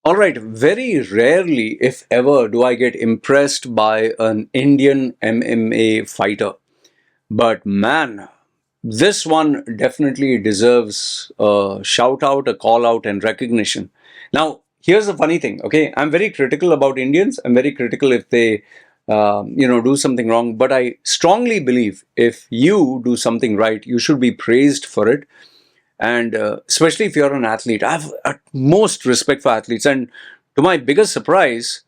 All right, very rarely, if ever, do I get impressed by an Indian MMA fighter. But man, this one definitely deserves a shout out, a call out, and recognition. Now, here's the funny thing, okay? I'm very critical about Indians. I'm very critical if they, do something wrong. But I strongly believe if you do something right, you should be praised for it. And especially if you're an athlete, I have utmost respect for athletes. And to my biggest surprise,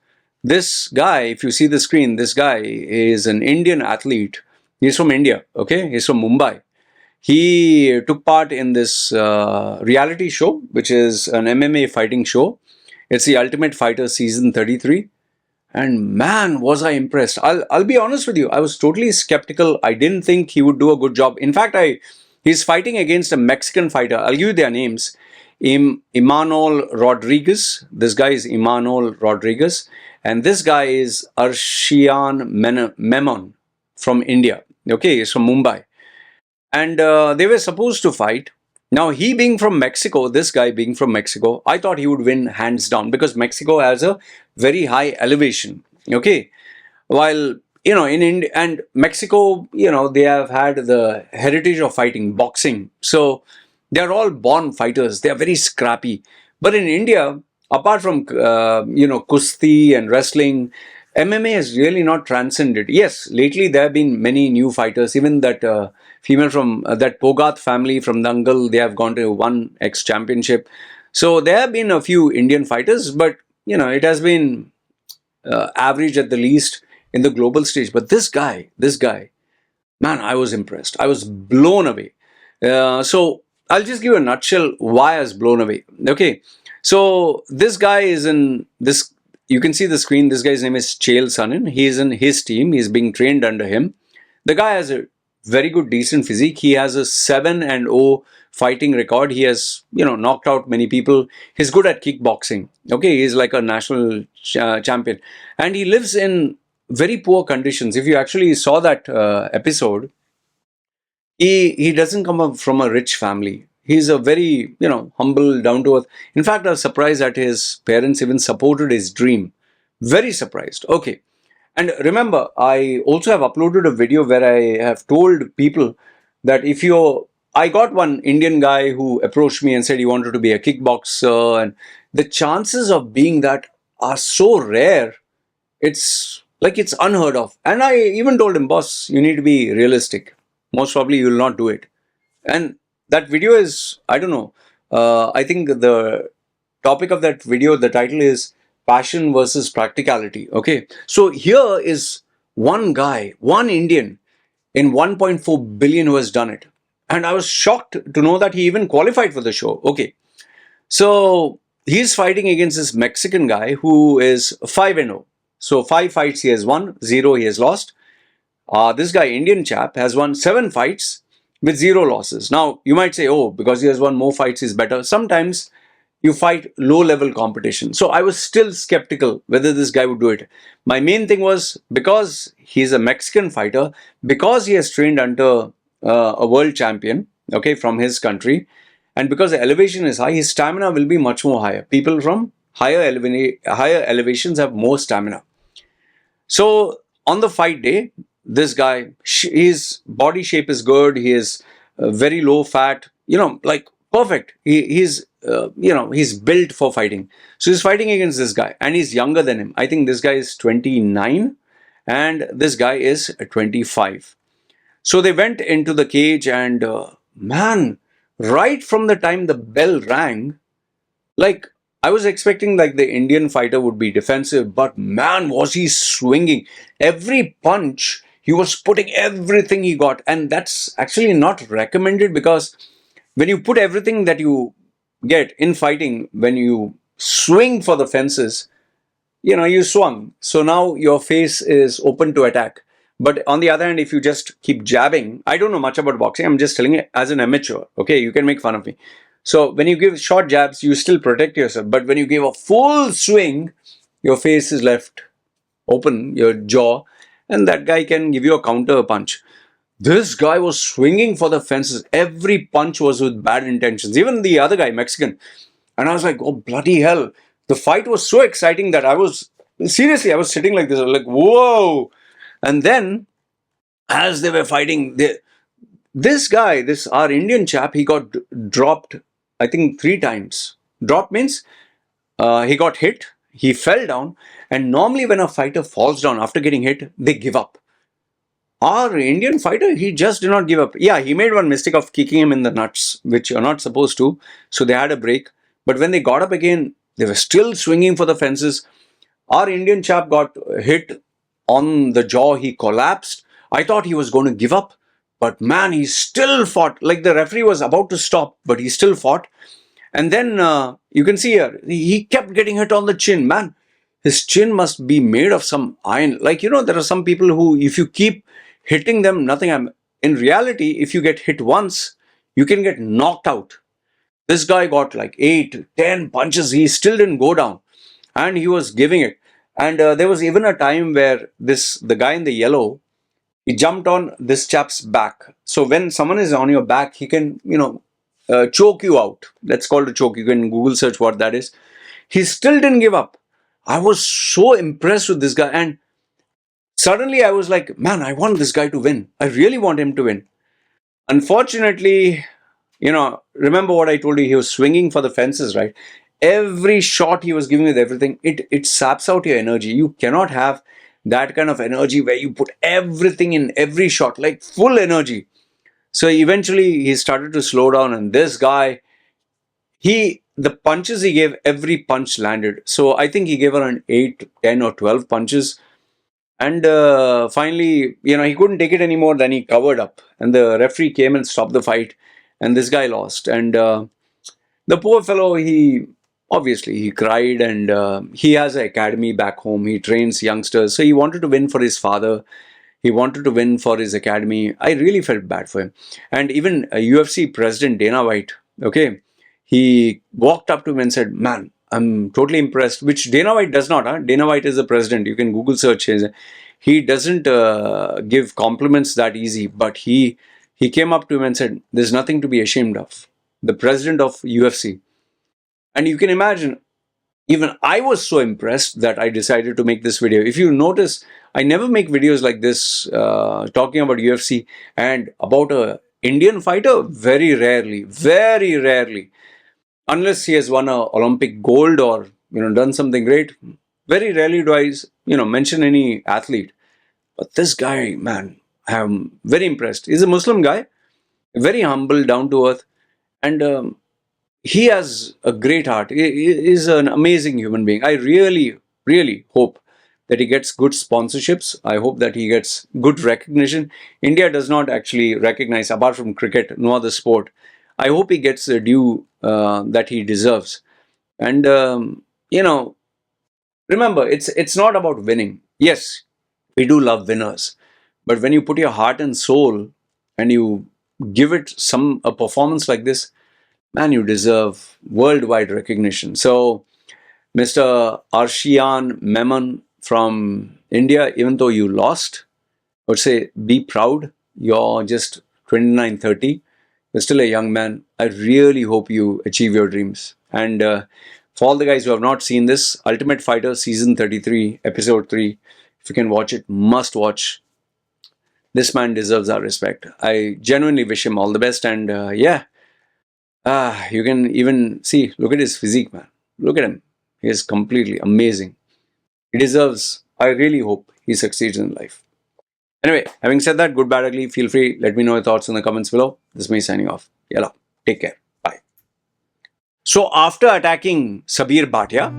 this guy, if you see the screen, this guy is an Indian athlete. He's from India, okay? He's from Mumbai. He took part in this reality show, which is an MMA fighting show. It's the Ultimate Fighter season 33. And man, was I impressed. I'll be honest with you. I was totally skeptical. I didn't think he would do a good job. In fact, he's fighting against a Mexican fighter. I'll give you their names. Imanol Rodriguez. This guy is Imanol Rodriguez. And this guy is Arshiyan Memon from India. Okay, he's from Mumbai. And they were supposed to fight. Now, he being from Mexico, this guy being from Mexico, I thought he would win hands down because Mexico has a very high elevation. Okay. While, in India and Mexico, they have had the heritage of fighting, boxing. So they're all born fighters. They're very scrappy. But in India, apart from, kusti and wrestling, MMA has really not transcended. Yes, lately there have been many new fighters. Even that female from that Pogath family from Dangal, they have gone to one X championship. So there have been a few Indian fighters, but it has been average at the least in the global stage. But this guy, man, I was impressed. I was blown away. So I'll just give you a nutshell why I was blown away. Okay, so this guy is in this. You can see the screen. This guy's name is Sonnen. He is in his team. He's being trained under him. The guy has a very good, decent physique. He has a 7-0 fighting record. He has, knocked out many people. He's good at kickboxing. Okay, he's like a national champion. And he lives in very poor conditions. If you actually saw that episode, he doesn't come up from a rich family. He's a very, humble, down to earth. In fact, I was surprised that his parents even supported his dream. Very surprised. Okay. And remember, I also have uploaded a video where I have told people that I got one Indian guy who approached me and said he wanted to be a kickboxer, and the chances of being that are so rare. It's like it's unheard of. And I even told him, boss, you need to be realistic. Most probably you will not do it. And that video is, I don't know, I think the topic of that video, the title is Passion versus Practicality. Okay. So here is one guy, one Indian in 1.4 billion who has done it. And I was shocked to know that he even qualified for the show. Okay. So he's fighting against this Mexican guy who is 5-0. So 5 fights he has won, 0 he has lost. This guy, Indian chap, has won 7 fights with 0 losses. Now, you might say, oh, because he has won more fights, he's better. Sometimes you fight low-level competition. So I was still skeptical whether this guy would do it. My main thing was because he's a Mexican fighter, because he has trained under a world champion, okay, from his country, and because the elevation is high, his stamina will be much more higher. People from higher elevations have more stamina. So on the fight day, this guy, his body shape is good. He is very low fat, like perfect. He's built for fighting. So he's fighting against this guy and he's younger than him. I think this guy is 29 and this guy is 25. So they went into the cage and man, right from the time the bell rang, like I was expecting like the Indian fighter would be defensive, but man, was he swinging. Every punch, he was putting everything he got. And that's actually not recommended because when you put everything that you get in fighting, when you swing for the fences, you swung. So now your face is open to attack. But on the other hand, if you just keep jabbing, I don't know much about boxing. I'm just telling it as an amateur. Okay, you can make fun of me. So when you give short jabs, you still protect yourself. But when you give a full swing, your face is left open, your jaw, and that guy can give you a counter punch. This guy was swinging for the fences. Every punch was with bad intentions. Even the other guy, Mexican. And I was like, oh, bloody hell. The fight was so exciting that I was sitting like this, like, whoa. And then as they were fighting, this guy, our Indian chap, he got dropped, I think 3 times. Drop means he got hit, he fell down, and normally when a fighter falls down after getting hit, they give up. Our Indian fighter, he just did not give up. Yeah, he made one mistake of kicking him in the nuts, which you're not supposed to. So they had a break. But when they got up again, they were still swinging for the fences. Our Indian chap got hit on the jaw. He collapsed. I thought he was going to give up. But man, he still fought. Like the referee was about to stop, but he still fought. And then you can see here, he kept getting hit on the chin. Man, his chin must be made of some iron. Like, there are some people who, if you keep hitting them, nothing. In reality, if you get hit once, you can get knocked out. This guy got like 8, 10 punches. He still didn't go down. And he was giving it. And there was even a time where the guy in the yellow, he jumped on this chap's back. So when someone is on your back, he can, choke you out. That's called a choke. You can Google search what that is. He still didn't give up. I was so impressed with this guy. And suddenly I was like, man, I want this guy to win. I really want him to win. Unfortunately, remember what I told you, he was swinging for the fences, right? Every shot he was giving with everything, it saps out your energy. You cannot have that kind of energy where you put everything in every shot, like full energy. So eventually he started to slow down, and this guy, the punches he gave, every punch landed. So I think he gave around 8, 10 or 12 punches. And finally, he couldn't take it anymore. Then he covered up, and the referee came and stopped the fight, and this guy lost. And the poor fellow, he cried, and he has an academy back home. He trains youngsters. So he wanted to win for his father. He wanted to win for his academy. I really felt bad for him. And even UFC president Dana White, okay, he walked up to him and said, man, I'm totally impressed, which Dana White does not. Huh? Dana White is the president. You can Google search his. He doesn't give compliments that easy, but he came up to him and said, there's nothing to be ashamed of. The president of UFC. And you can imagine, even I was so impressed that I decided to make this video. If you notice, I never make videos like this talking about UFC and about a Indian fighter. Very rarely. Unless he has won a Olympic gold or done something great, very rarely do I mention any athlete. But this guy, man, I'm very impressed. He's a Muslim guy, very humble, down to earth, and he has a great heart. He is an amazing human being. I really hope that he gets good sponsorships. I hope that he gets good recognition. India does not actually recognize, apart from cricket, no other sport. I hope he gets the due that he deserves. And remember, it's not about winning. Yes, we do love winners, but when you put your heart and soul and you give it a performance like this, man, you deserve worldwide recognition. So, Mr. Arshiyan Memon from India, even though you lost, I would say be proud. You're just 29, 30. You're still a young man. I really hope you achieve your dreams. And for all the guys who have not seen this, Ultimate Fighter Season 33, Episode 3, if you can watch it, must watch. This man deserves our respect. I genuinely wish him all the best. And you can even see, look at his physique, man. Look at him. He is completely amazing. He deserves, I really hope he succeeds in life. Anyway, having said that, good, bad, ugly, feel free. Let me know your thoughts in the comments below. This is me signing off. Yalla, take care. Bye. So after attacking Sabir Bhatia,